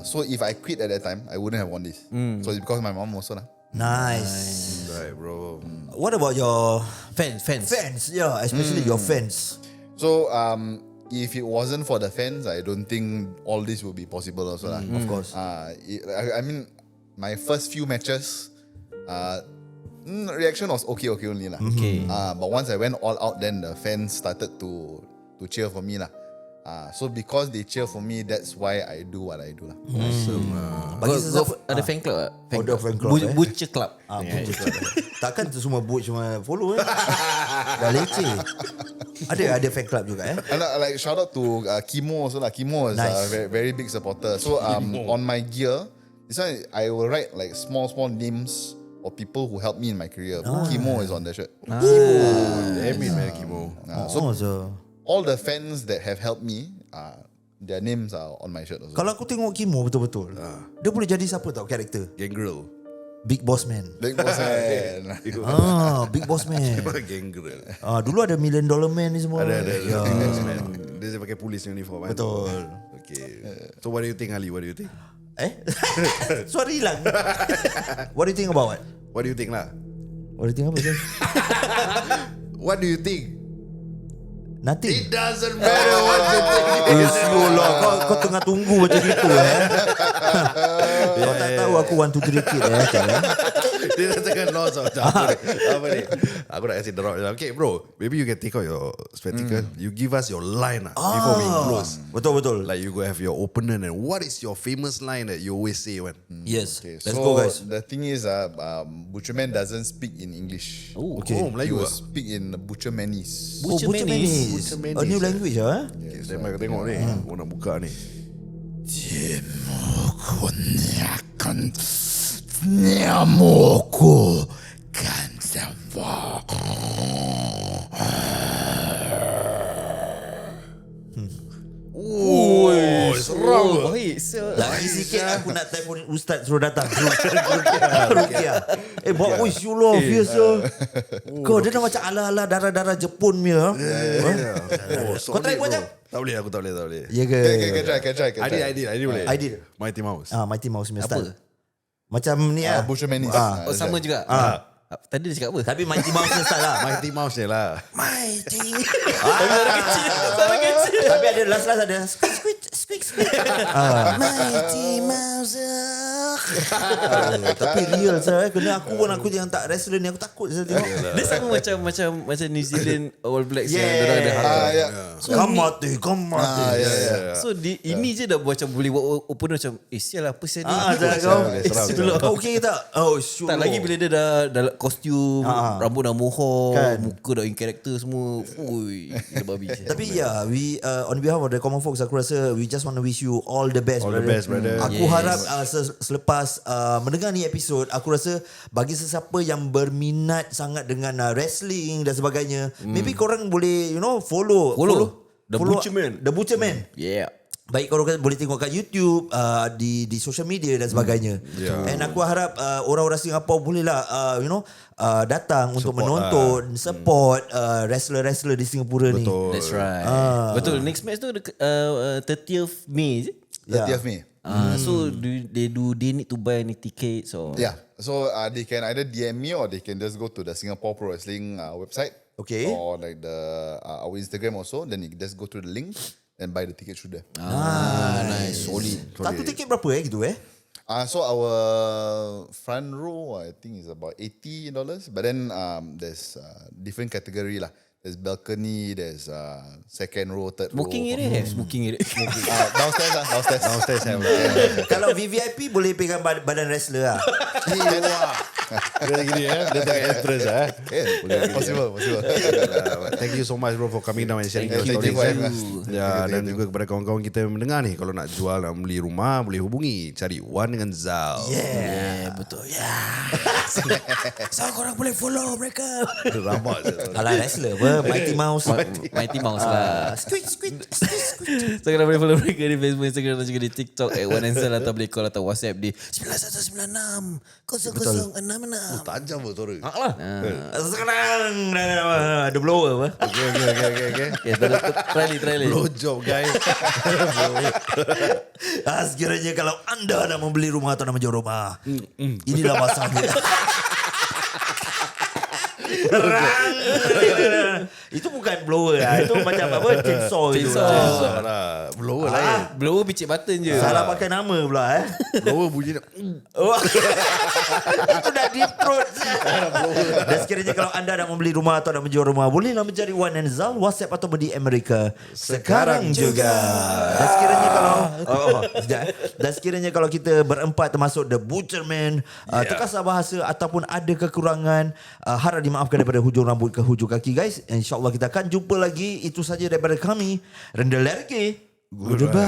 Speaker 4: So if I quit at that time, I wouldn't have won this. So it's because of my mom also lah.
Speaker 2: Nice.
Speaker 1: Right, bro.
Speaker 2: What about your
Speaker 3: Fans.
Speaker 2: fans? Yeah, especially your fans.
Speaker 4: So if it wasn't for the fans, I don't think all this would be possible also lah.
Speaker 2: Of course.
Speaker 4: I mean, my first few matches, reaction was okay only lah.
Speaker 3: Okay.
Speaker 4: But once I went all out, then the fans started to cheer for me lah. So because they cheer for me, that's why I do what I do lah.
Speaker 1: Awesome.
Speaker 3: Bagi ada fan club tak?
Speaker 2: Ada fan club,
Speaker 3: Butcher Club.
Speaker 2: Butcher club. Takkan tu semua butch cuma follow dah leceh. Ada fan club juga
Speaker 4: And like shout out to Kimo also lah. Kimo is
Speaker 2: Nice.
Speaker 4: a very big supporter. So on my gear, this one I will write like small names or people who helped me in my career. Kimo is on that shirt.
Speaker 1: Damn it, man, Kimo.
Speaker 2: So
Speaker 4: All the fans that have helped me, their names are on my shirt also.
Speaker 2: kalau aku tengok Kimo betul-betul, dia boleh jadi siapa tau karakter?
Speaker 1: Gangrel.
Speaker 2: Big Boss Man.
Speaker 4: Big Boss Man.
Speaker 2: Big Boss Man.
Speaker 1: Gangrel.
Speaker 2: Dulu ada $1 Million Man ni semua.
Speaker 1: Ada.
Speaker 2: Ya.
Speaker 1: Dia pakai polis uniform kan?
Speaker 2: Betul.
Speaker 1: Okay. So what do you think, Ali? What do you think?
Speaker 2: Suara hilang. What do you think about what?
Speaker 1: What do you think lah?
Speaker 2: What do you think apa tu?
Speaker 1: What do you think?
Speaker 2: Nothing.
Speaker 1: It doesn't matter what you think.
Speaker 2: Slow lah. Kau tengah tunggu macam gitu Kau tak tahu aku 1, 2, 3 kid
Speaker 1: Dia dah tengah lost apa ni? Aku nak kasi drop. Okay bro, maybe you can take out your spectacle. You give us your line before we close.
Speaker 2: Betul.
Speaker 1: Like you go have your opener and what is your famous line that you always say when?
Speaker 2: Yes.
Speaker 4: Okay,
Speaker 2: Let's
Speaker 4: so
Speaker 2: go guys.
Speaker 4: the thing is, Butcherman doesn't speak in English.
Speaker 2: Okay.
Speaker 1: Oh,
Speaker 4: He
Speaker 1: Melayu
Speaker 4: will
Speaker 1: ah.
Speaker 4: speak in Butchermanese.
Speaker 2: Butchermanis. A new language
Speaker 1: Okay, saya mai tengok ni. Aku nak buka ni. Oh, seram.
Speaker 3: Baik.
Speaker 2: Lagi sikit aku nak telefon ustaz suruh datang. Rukia. Bawa uisulah fierce. Kau dia dah macam ala-ala darah-darah Jepun punya. Kau try buat jap.
Speaker 1: Tak boleh, aku tak boleh.
Speaker 2: Ya ke?
Speaker 4: Can try.
Speaker 1: Aidil boleh.
Speaker 2: Aidil.
Speaker 1: Mighty Mouse.
Speaker 2: Mighty Mouse punya
Speaker 3: Apa?
Speaker 2: style. Macam ni
Speaker 4: Butchermanese.
Speaker 3: Oh, sama juga. Tadi dia cakap apa?
Speaker 2: Tapi Mighty Mouse punya style lah.
Speaker 1: Mighty Mouse je lah.
Speaker 2: Mighty.
Speaker 3: Sama kecil.
Speaker 2: Tapi ada last ada squeak. Mighty Mouse. Tapi real saya kena aku yang tak wrestler ni aku takut saya tengok.
Speaker 3: Dia sama macam New Zealand All Blacks yang
Speaker 2: Yeah.
Speaker 3: dorang ada harta.
Speaker 2: Come on.
Speaker 3: So ini je dah macam boleh buat opener macam sial apa sial ni.
Speaker 2: Jangan kau.
Speaker 3: Seram.
Speaker 2: Kau okey tak? Oh, sure.
Speaker 3: Tak lagi bila dia dah kostum, rambut dah mohon,
Speaker 2: Kan.
Speaker 3: muka dah in character semua. Ui, gila babi.
Speaker 2: Tapi we on behalf of the common folks aku rasa we just want to wish you all the best,
Speaker 1: All the best, brother.
Speaker 2: Aku harap selepas mendengar ni episod, aku rasa bagi sesiapa yang berminat sangat dengan wrestling dan sebagainya, maybe korang boleh follow
Speaker 3: The Butcherman.
Speaker 2: The Butcherman.
Speaker 3: Yeah.
Speaker 2: Baik korang boleh tengok kat YouTube, di social media dan sebagainya. And aku harap orang-orang Singapura bolehlah datang untuk menonton, support wrestler-wrestler di Singapura ni.
Speaker 3: That's right. Betul. Next match tu 30th May je.
Speaker 4: 30th May.
Speaker 3: So they need to buy any tickets or
Speaker 4: Yeah. So they can either DM me or they can just go to the Singapore Pro Wrestling website.
Speaker 2: Okay.
Speaker 4: Or like our Instagram also. Then you just go to the link and buy the ticket through there.
Speaker 3: nice. Solid.
Speaker 2: Satu tiket berapa gitu
Speaker 4: So our front row I think is about $80. But then there's different category lah. There's balcony, there's second row, third
Speaker 3: Smoking
Speaker 4: row.
Speaker 3: area. Smoking area.
Speaker 4: Downstairs have.
Speaker 2: Kalau VVIP boleh pegang badan wrestler lah.
Speaker 1: Dia gini dia tengah entrance
Speaker 4: Possible.
Speaker 1: Thank you so much bro for coming down and sharing your
Speaker 4: Thank you
Speaker 1: stories.
Speaker 4: for having us.
Speaker 1: Ya, dan juga kepada kawan-kawan kita yang mendengar ni, kalau nak jual, nak beli rumah, boleh hubungi cari Wan dengan Zal.
Speaker 2: Yeah, betul. So korang boleh follow mereka.
Speaker 1: Ramat je.
Speaker 2: Alah wrestler apa? Mighty Mouse.
Speaker 3: Mighty Mouse lah.
Speaker 2: Squeak.
Speaker 3: So korang boleh follow mereka di Facebook, Instagram dan juga di TikTok @OneAnswer atau boleh call atau WhatsApp di 9196 0066.
Speaker 1: Tajam betul tu.
Speaker 2: Sekarang ada blower apa?
Speaker 1: Okay.
Speaker 3: Try ni.
Speaker 1: Blow job guys.
Speaker 2: Sekiranya kalau anda nak membeli rumah atau nak menjual rumah, inilah masanya. Itu bukan blower lah. Itu macam apa? Chainsaw itu lah.
Speaker 1: Blower lain.
Speaker 3: Blower bicik button je.
Speaker 2: Salah pakai nama pula
Speaker 1: Blower bunyi
Speaker 2: Itu dah deep throat. Dan sekiranya kalau anda nak membeli rumah atau nak menjual rumah, bolehlah mencari Wan and Zal, WhatsApp atau di Amerika sekarang juga. Dan sekiranya kalau kita berempat termasuk The Butcherman, terkasar bahasa ataupun ada kekurangan, harap dimaafkan daripada hujung rambut ke hujung kaki guys. InsyaAllah kita akan jumpa lagi. Itu saja daripada kami. Rendah lagi. Goodbye.